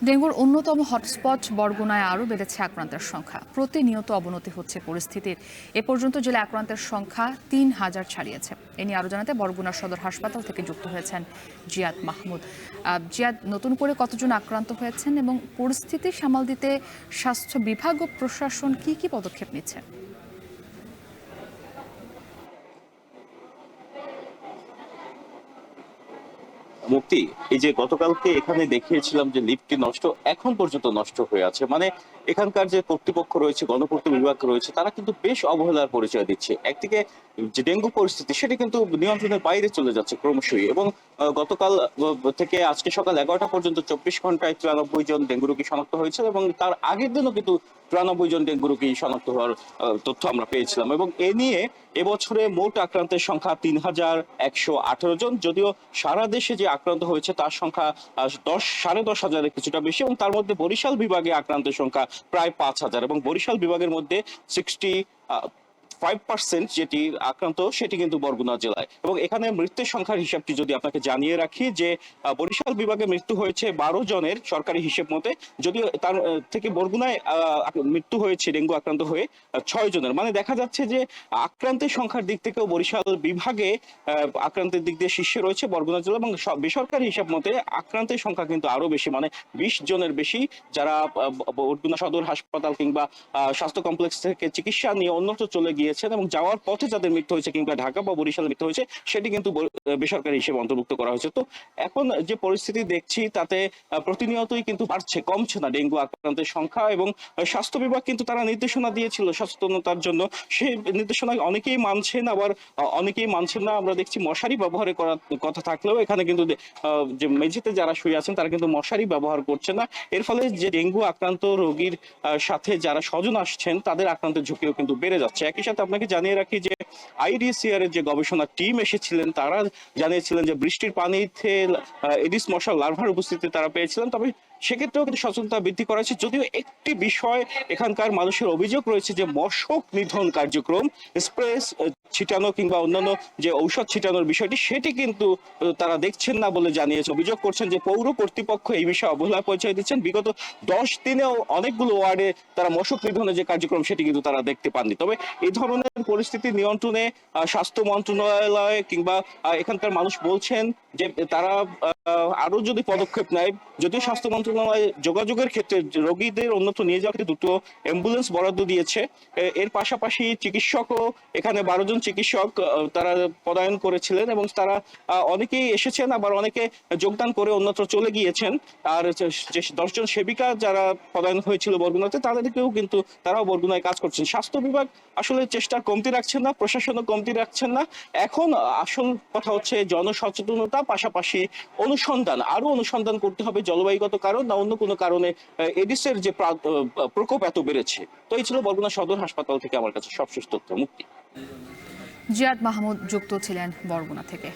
ডেঙ্গুর অন্যতম হটস্পট বরগুনায় আরও বেড়েছে আক্রান্তের সংখ্যা। প্রতিনিয়ত অবনতি হচ্ছে পরিস্থিতির। এ পর্যন্ত জেলা আক্রান্তের সংখ্যা ৩,০০০ ছাড়িয়েছে। এ নিয়ে আরও জানাতে বরগুনা সদর হাসপাতাল থেকে যুক্ত হয়েছেন জিয়াদ মাহমুদ। জিয়াদ, নতুন করে কতজন আক্রান্ত হয়েছেন এবং পরিস্থিতি সামাল দিতে স্বাস্থ্য বিভাগ ও প্রশাসন কি পদক্ষেপ নিচ্ছে? মুক্তি, এই যে গতকালকে এখানে দেখিয়েছিলাম যে লিফটটি নষ্ট, এখন পর্যন্ত নষ্ট হয়ে আছে। মানে এখানকার যে কর্তৃপক্ষ রয়েছে, গণপূর্ত বিভাগ রয়েছে, তারা কিন্তু বেশ অবহেলার পরিচয় দিচ্ছে। একদিকে যে ডেঙ্গু পরিস্থিতি সেটি কিন্তু নিয়ন্ত্রণের বাইরে চলে যাচ্ছে ক্রমশই, এবং গতকাল থেকে আজকে সকাল 11টা পর্যন্ত 24 ঘন্টায় 93 জন ডেঙ্গু রোগী শনাক্ত হয়েছে, এবং তার আগের দিনও কিন্তু 93 জন ডেঙ্গু রোগী শনাক্ত হওয়ার তথ্য আমরা পেয়েছিলাম। এবং এ নিয়ে এবছরে মোট আক্রান্তের সংখ্যা 3,118 জন। যদিও সারা দেশে যে আক্রান্ত হয়েছে তার সংখ্যা 10,500 কিছুটা বেশি, এবং তার মধ্যে বরিশাল বিভাগে আক্রান্তের সংখ্যা প্রায় 5,000, এবং বরিশাল বিভাগের মধ্যে 65% যেটি আক্রান্ত সেটি কিন্তু বরগুনা জেলায়। এবং এখানে মৃত্যুর সংখ্যার হিসাবটি যদি আপনাকে জানিয়ে রাখি যে বরিশাল বিভাগে মৃত্যু হয়েছে 12 জনের সরকারি হিসেব মতে, যদিও তার থেকে বরগুনায় মৃত্যু হয়েছে ডেঙ্গু আক্রান্ত হয়ে 6 জনের। মানে দেখা যাচ্ছে যে আক্রান্তের সংখ্যার দিক থেকেও বরিশাল বিভাগে আক্রান্তের দিক দিয়ে শীর্ষে রয়েছে বরগুনা জেলা, এবং বেসরকারি হিসাব মতে আক্রান্তের সংখ্যা কিন্তু আরো বেশি, মানে 20 জনের বেশি, যারা বরগুনা সদর হাসপাতাল কিংবা স্বাস্থ্য কমপ্লেক্স থেকে চিকিৎসা নিয়ে অন্যত্র চলে গিয়েছেন, এবং যাওয়ার পথে যাদের মৃত্যু হয়েছে কিংবা ঢাকা বা বরিশালে মৃত্যু হয়েছে সেটি কিন্তু বেসরকারি হিসেবে অন্তর্ভুক্ত করা হয়েছে। তো এখন যে পরিস্থিতি দেখছি তাতে প্রতিনিয়তই কিন্তু বাড়ছে, কমছে না ডেঙ্গু আক্রান্তের সংখ্যা। এবং স্বাস্থ্য বিভাগ কিন্তু তারা নির্দেশনা দিয়েছিল সচেতনতার জন্য, সেই নির্দেশনা অনেকেই মানছেন, আবার অনেকেই মানছেন না। আমরা দেখছি মশারি ব্যবহার করার কথা থাকলেও এখানে কিন্তু যে মেঝেতে যারা শুয়ে আছেন তারা কিন্তু মশারি ব্যবহার করছে না। এর ফলে যে ডেঙ্গু আক্রান্ত রোগীর সাথে যারা স্বজন আসছেন তাদের আক্রান্তের ঝুঁকিও কিন্তু বেড়ে যাচ্ছে। একই সাথে আপনাকে জানিয়ে রাখি যে আইডিসিআর এর যে গবেষণা টিম এসেছিলেন তারা জানিয়েছিলেন যে বৃষ্টির পানিতে এডিস মশার লার্ভার উপস্থিতি তারা পেয়েছিলেন। তবে সেক্ষেত্রেও কিন্তু সচেতনতা বৃদ্ধি করা হয়েছে। যদিও একটি বিষয় এখানকার মানুষের অভিযোগ রয়েছে যে মশক নিধন কার্যক্রম, স্প্রে ছিটানো কিংবা অন্যান্য যে ঔষধ ছিটানোর বিষয়টি সেটি কিন্তু তারা দেখছেন না বলে জানিয়েছে। অভিযোগ করছেন যে পৌর কর্তৃপক্ষ এই বিষয়ে অবহেলার পরিচয় দিচ্ছেন। বিগত 10 দিনেও অনেকগুলো ওয়ার্ডে তারা মশক নিধনের যে কার্যক্রম সেটি কিন্তু তারা দেখতে পাননি। তবে এই ধরনের পরিস্থিতি নিয়ন্ত্রণে স্বাস্থ্য মন্ত্রণালয় কিংবা এখানকার মানুষ বলছেন যে তারা আরো যদি পদক্ষেপ নেয়, যদিও স্বাস্থ্য মন্ত্রণালয় যোগাযোগের ক্ষেত্রে রোগীদের অন্যত্র নিয়ে যাওয়ার ক্ষেত্রে দুটো অ্যাম্বুলেন্স বরাদ্দ দিয়েছে। এর পাশাপাশি চিকিৎসকও, এখানে 12 জন চিকিৎসক তারা পদায়ন করেছিলেন, এবং তারা অনেকেই এসেছেন, আবার অনেকে যোগদান করে অন্যত্র চলে গিয়েছেন। আর যে 10 জন সেবিকা যারা পদায়ন হয়েছিল বরগুনাতে তাদেরকেও কিন্তু তারাও বরগুনায় কাজ করছেন। স্বাস্থ্য বিভাগ আসলে চেষ্টার কমতি রাখছেন না, প্রশাসনও কমতি রাখছেন না। এখন আসল কথা হচ্ছে জনসচেতনতা, পাশাপাশি অনুসন্ধান, আরো অনুসন্ধান করতে হবে জলবায়ুগত কারণ না অন্য কোনো কারণে এডিসের যে প্রকোপ এত বেড়েছে। তো এই ছিল বরগুনা সদর হাসপাতাল থেকে আমার কাছে সবশেষ তথ্য। মুক্তি। জিয়াদ মাহমুদ যুক্ত ছিলেন বরগুনা থেকে।